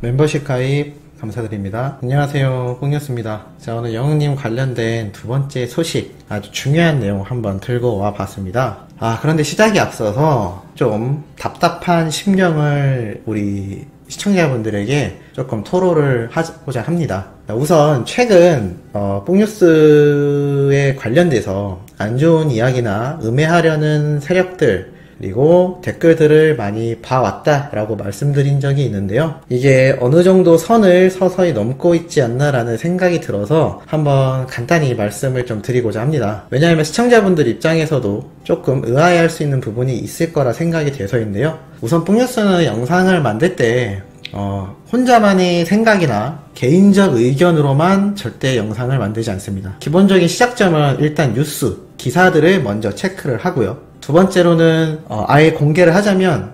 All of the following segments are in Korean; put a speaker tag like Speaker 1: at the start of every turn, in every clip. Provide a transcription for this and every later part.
Speaker 1: 멤버십 가입 감사드립니다. 안녕하세요, 뽕이었습니다. 자, 오늘 영웅님 관련된 두 번째 소식, 아주 중요한 내용 한번 들고 와 봤습니다. 그런데 시작에 앞서서 좀 답답한 심경을 우리 시청자분들에게 조금 토로를 하고자 합니다. 우선 최근 뽕뉴스에 관련돼서 안 좋은 이야기나 음해하려는 세력들, 그리고 댓글들을 많이 봐왔다라고 말씀드린 적이 있는데요. 이게 어느 정도 선을 서서히 넘고 있지 않나라는 생각이 들어서 한번 간단히 말씀을 좀 드리고자 합니다. 왜냐하면 시청자분들 입장에서도 조금 의아해할 수 있는 부분이 있을 거라 생각이 돼서인데요. 우선 뽕뉴스는 영상을 만들 때 혼자만의 생각이나 개인적 의견으로만 절대 영상을 만들지 않습니다. 기본적인 시작점은 일단 뉴스, 기사들을 먼저 체크를 하고요. 두 번째로는 아예 공개를 하자면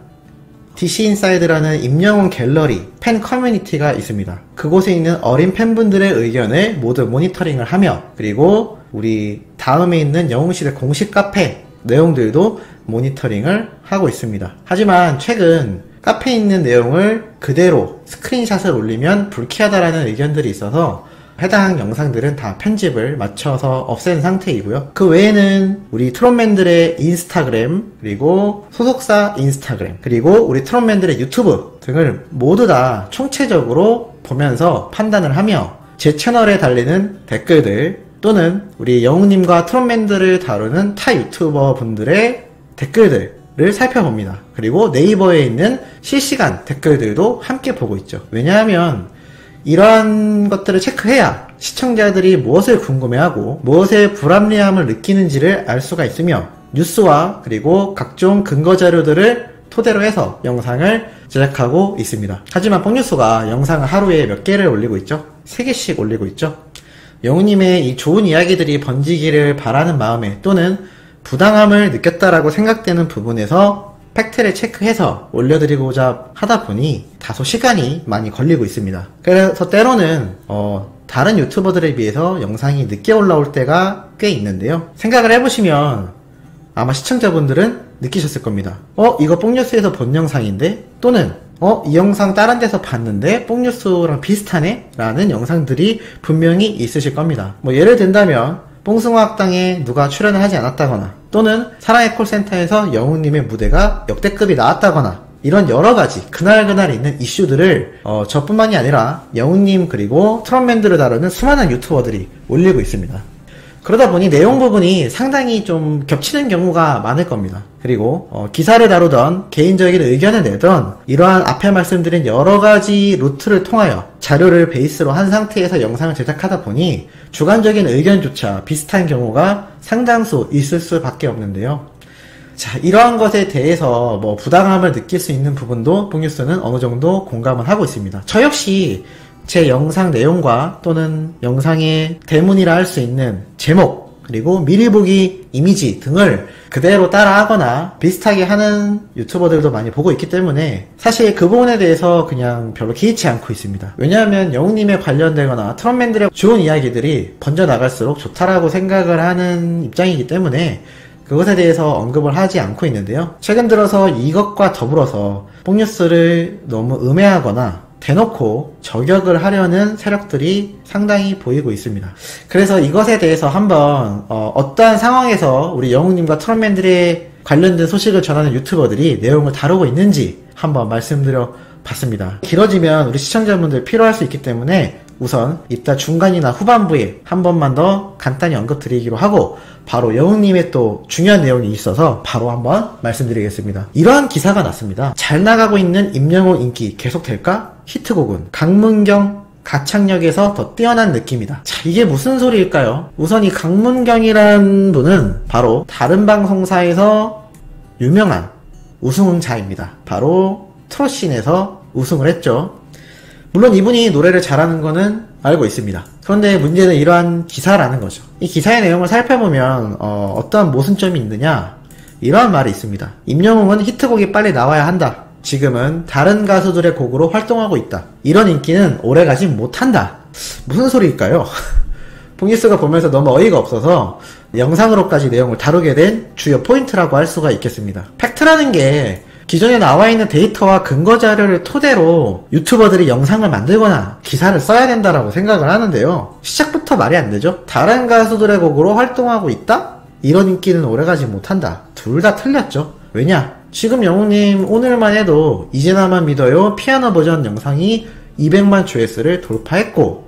Speaker 1: DC인사이드라는 임영웅 갤러리 팬 커뮤니티가 있습니다. 그곳에 있는 어린 팬분들의 의견을 모두 모니터링을 하며, 그리고 우리 다음에 있는 영웅시대 공식 카페 내용들도 모니터링을 하고 있습니다. 하지만 최근 카페에 있는 내용을 그대로 스크린샷을 올리면 불쾌하다라는 의견들이 있어서 해당 영상들은 다 편집을 맞춰서 없앤 상태이고요. 그 외에는 우리 트롯맨들의 인스타그램, 그리고 소속사 인스타그램, 그리고 우리 트롯맨들의 유튜브 등을 모두 다 총체적으로 보면서 판단을 하며 제 채널에 달리는 댓글들, 또는 우리 영웅님과 트롯맨들을 다루는 타 유튜버 분들의 댓글들을 살펴봅니다. 그리고 네이버에 있는 실시간 댓글들도 함께 보고 있죠. 왜냐하면 이러한 것들을 체크해야 시청자들이 무엇을 궁금해하고 무엇에 불합리함을 느끼는지를 알 수가 있으며, 뉴스와 그리고 각종 근거자료들을 토대로 해서 영상을 제작하고 있습니다. 하지만 뽕뉴스가 영상을 하루에 몇 개를 올리고 있죠? 3개씩 올리고 있죠? 영웅님의 이 좋은 이야기들이 번지기를 바라는 마음에, 또는 부당함을 느꼈다라고 생각되는 부분에서 팩트를 체크해서 올려드리고자 하다 보니 다소 시간이 많이 걸리고 있습니다. 그래서 때로는 다른 유튜버들에 비해서 영상이 늦게 올라올 때가 꽤 있는데요. 생각을 해보시면 아마 시청자분들은 느끼셨을 겁니다. 이거 뽕뉴스에서 본 영상인데? 또는 이 영상 다른 데서 봤는데 뽕뉴스랑 비슷하네? 라는 영상들이 분명히 있으실 겁니다. 예를 든다면 뽕숭아학당에 누가 출연을 하지 않았다거나, 또는 사랑의 콜센터에서 영웅님의 무대가 역대급이 나왔다거나, 이런 여러가지 그날그날 있는 이슈들을 저뿐만이 아니라 영웅님 그리고 트롯맨들을 다루는 수많은 유튜버들이 올리고 있습니다. 그러다 보니 내용 부분이 상당히 좀 겹치는 경우가 많을 겁니다. 그리고 기사를 다루던, 개인적인 의견을 내던, 이러한 앞에 말씀드린 여러가지 루트를 통하여 자료를 베이스로 한 상태에서 영상을 제작하다 보니 주관적인 의견조차 비슷한 경우가 상당수 있을 수밖에 없는데요. 자, 이러한 것에 대해서 부당함을 느낄 수 있는 부분도 뽕뉴스는 어느 정도 공감을 하고 있습니다. 저 역시 제 영상 내용과, 또는 영상의 대문이라 할 수 있는 제목, 그리고 미리 보기 이미지 등을 그대로 따라하거나 비슷하게 하는 유튜버들도 많이 보고 있기 때문에 사실 그 부분에 대해서 그냥 별로 개의치 않고 있습니다. 왜냐하면 영웅님에 관련되거나 트롯맨들의 좋은 이야기들이 번져나갈수록 좋다라고 생각을 하는 입장이기 때문에 그것에 대해서 언급을 하지 않고 있는데요. 최근 들어서 이것과 더불어서 뽕뉴스를 너무 음해하거나 대놓고 저격을 하려는 세력들이 상당히 보이고 있습니다. 그래서 이것에 대해서 한번 어떠한 상황에서 우리 영웅님과 트롯맨들의 관련된 소식을 전하는 유튜버들이 내용을 다루고 있는지 한번 말씀드려 봤습니다. 길어지면 우리 시청자분들 필요할 수 있기 때문에 우선 이따 중간이나 후반부에 한 번만 더 간단히 언급드리기로 하고, 바로 영웅님의 또 중요한 내용이 있어서 바로 한번 말씀드리겠습니다. 이러한 기사가 났습니다. 잘 나가고 있는 임영웅 인기 계속될까? 히트곡은 강문경 가창력에서 더 뛰어난 느낌이다. 자, 이게 무슨 소리일까요? 우선 이 강문경이란 분은 바로 다른 방송사에서 유명한 우승자입니다. 바로 트롯씬에서 우승을 했죠. 물론 이분이 노래를 잘하는 거는 알고 있습니다. 그런데 문제는 이러한 기사라는 거죠. 이 기사의 내용을 살펴보면 어떠한 모순점이 있느냐, 이러한 말이 있습니다. 임영웅은 히트곡이 빨리 나와야 한다. 지금은 다른 가수들의 곡으로 활동하고 있다. 이런 인기는 오래가지 못한다. 무슨 소리일까요? 뽕뉴스가 보면서 너무 어이가 없어서 영상으로까지 내용을 다루게 된 주요 포인트라고 할 수가 있겠습니다. 팩트라는 게 기존에 나와 있는 데이터와 근거 자료를 토대로 유튜버들이 영상을 만들거나 기사를 써야 된다라고 생각을 하는데요. 시작부터 말이 안 되죠. 다른 가수들의 곡으로 활동하고 있다? 이런 인기는 오래가지 못한다. 둘 다 틀렸죠. 왜냐? 지금 영웅님 오늘만 해도 이제 나만 믿어요 피아노 버전 영상이 200만 조회수를 돌파했고,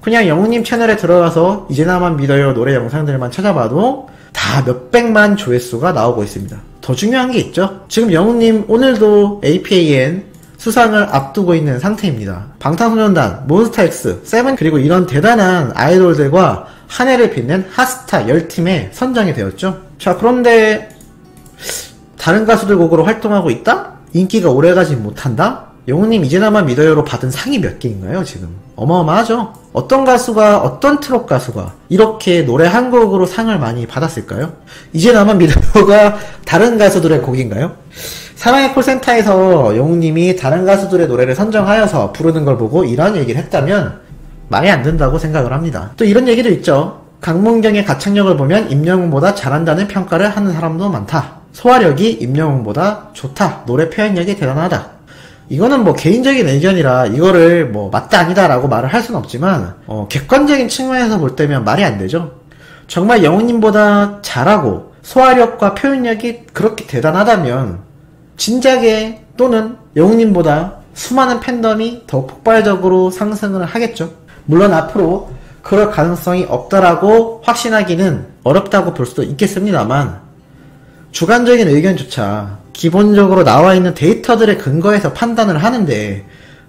Speaker 1: 그냥 영웅님 채널에 들어가서 이제 나만 믿어요 노래 영상들만 찾아봐도 다 몇백만 조회수가 나오고 있습니다. 더 중요한 게 있죠. 지금 영웅님 오늘도 APAN 수상을 앞두고 있는 상태입니다. 방탄소년단, 몬스타엑스, 세븐, 그리고 이런 대단한 아이돌들과 한 해를 빛낸 핫스타 10팀에 선정이 되었죠. 자, 그런데 다른 가수들 곡으로 활동하고 있다? 인기가 오래가지 못한다? 영웅님 이제 나만 믿어요로 받은 상이 몇 개인가요 지금? 어마어마하죠. 어떤 가수가, 어떤 트롯 가수가 이렇게 노래 한 곡으로 상을 많이 받았을까요? 이제 나만 믿어요가 다른 가수들의 곡인가요? 사랑의 콜센터에서 영웅님이 다른 가수들의 노래를 선정하여서 부르는 걸 보고 이런 얘기를 했다면 말이 안 된다고 생각을 합니다. 또 이런 얘기도 있죠. 강문경의 가창력을 보면 임영웅보다 잘한다는 평가를 하는 사람도 많다. 소화력이 임영웅보다 좋다. 노래 표현력이 대단하다. 이거는 뭐 개인적인 의견이라 이거를 뭐 맞다 아니다 라고 말을 할 수는 없지만 객관적인 측면에서 볼 때면 말이 안 되죠. 정말 영웅님보다 잘하고 소화력과 표현력이 그렇게 대단하다면 진작에 또는 영웅님보다 수많은 팬덤이 더 폭발적으로 상승을 하겠죠. 물론 앞으로 그럴 가능성이 없다라고 확신하기는 어렵다고 볼 수도 있겠습니다만 주관적인 의견조차 기본적으로 나와 있는 데이터들의 근거에서 판단을 하는데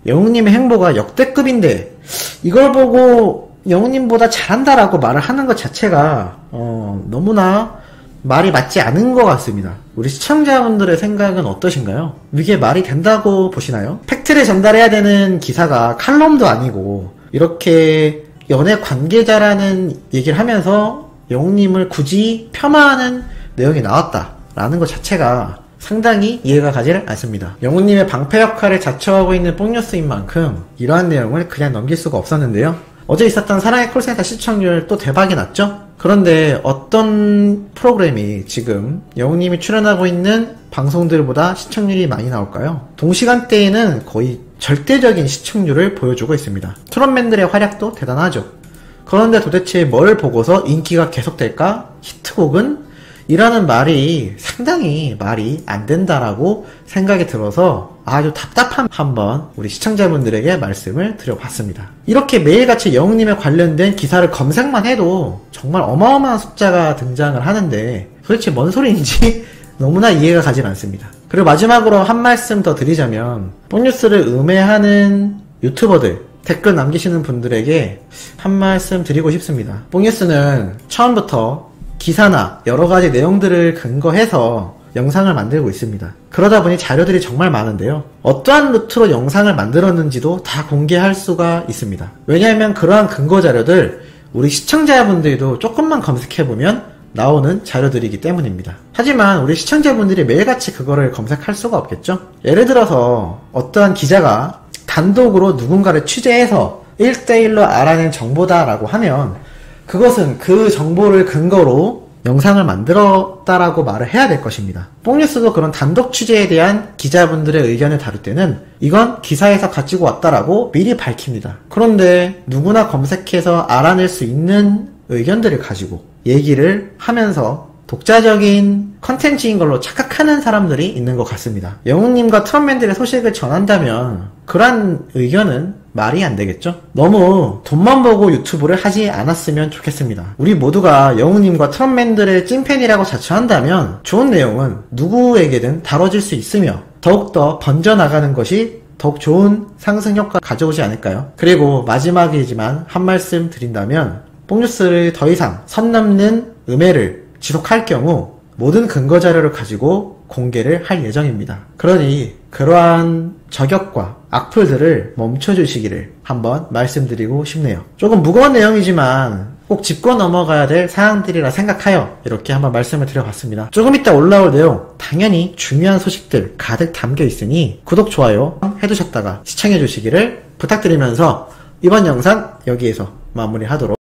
Speaker 1: 영웅님의 행보가 역대급인데 이걸 보고 영웅님보다 잘한다라고 말을 하는 것 자체가 너무나 말이 맞지 않은 것 같습니다. 우리 시청자분들의 생각은 어떠신가요? 이게 말이 된다고 보시나요? 팩트를 전달해야 되는 기사가 칼럼도 아니고 이렇게 연애 관계자라는 얘기를 하면서 영웅님을 굳이 폄하하는 내용이 나왔다라는 것 자체가 상당히 이해가 가지를 않습니다. 영웅님의 방패 역할을 자처하고 있는 뽕뉴스인 만큼 이러한 내용을 그냥 넘길 수가 없었는데요. 어제 있었던 사랑의 콜센터 시청률 또 대박이 났죠? 그런데 어떤 프로그램이 지금 영웅님이 출연하고 있는 방송들보다 시청률이 많이 나올까요? 동시간대에는 거의 절대적인 시청률을 보여주고 있습니다. 트롯맨들의 활약도 대단하죠. 그런데 도대체 뭘 보고서 인기가 계속될까? 히트곡은? 이라는 말이 상당히 말이 안 된다라고 생각이 들어서 아주 답답한 한번 우리 시청자분들에게 말씀을 드려봤습니다. 이렇게 매일같이 영웅님에 관련된 기사를 검색만 해도 정말 어마어마한 숫자가 등장을 하는데 도대체 뭔 소리인지 너무나 이해가 가진 않습니다. 그리고 마지막으로 한 말씀 더 드리자면 뽕뉴스를 음해하는 유튜버들 댓글 남기시는 분들에게 한 말씀 드리고 싶습니다. 뽕뉴스는 처음부터 기사나 여러가지 내용들을 근거해서 영상을 만들고 있습니다. 그러다 보니 자료들이 정말 많은데요. 어떠한 루트로 영상을 만들었는지도 다 공개할 수가 있습니다. 왜냐하면 그러한 근거 자료들 우리 시청자분들도 조금만 검색해보면 나오는 자료들이기 때문입니다. 하지만 우리 시청자분들이 매일같이 그거를 검색할 수가 없겠죠? 예를 들어서 어떠한 기자가 단독으로 누군가를 취재해서 1대1로 알아낸 정보다라고 하면 그것은 그 정보를 근거로 영상을 만들었다라고 말을 해야 될 것입니다. 뽕뉴스도 그런 단독 취재에 대한 기자분들의 의견을 다룰 때는 이건 기사에서 가지고 왔다라고 미리 밝힙니다. 그런데 누구나 검색해서 알아낼 수 있는 의견들을 가지고 얘기를 하면서 독자적인 컨텐츠인 걸로 착각하는 사람들이 있는 것 같습니다. 영웅님과 트롯맨들의 소식을 전한다면 그런 의견은 말이 안 되겠죠? 너무 돈만 보고 유튜브를 하지 않았으면 좋겠습니다. 우리 모두가 영웅님과 트롯맨들의 찐팬이라고 자처한다면 좋은 내용은 누구에게든 다뤄질 수 있으며 더욱더 번져나가는 것이 더욱 좋은 상승 효과 가져오지 않을까요? 그리고 마지막이지만 한 말씀 드린다면 뽕뉴스를 더 이상 선 넘는 음해를 지속할 경우 모든 근거 자료를 가지고 공개를 할 예정입니다. 그러니 그러한 저격과 악플들을 멈춰주시기를 한번 말씀드리고 싶네요. 조금 무거운 내용이지만 꼭 짚고 넘어가야 될 사항들이라 생각하여 이렇게 한번 말씀을 드려봤습니다. 조금 이따 올라올 내용 당연히 중요한 소식들 가득 담겨 있으니 구독, 좋아요 해두셨다가 시청해주시기를 부탁드리면서 이번 영상 여기에서 마무리하도록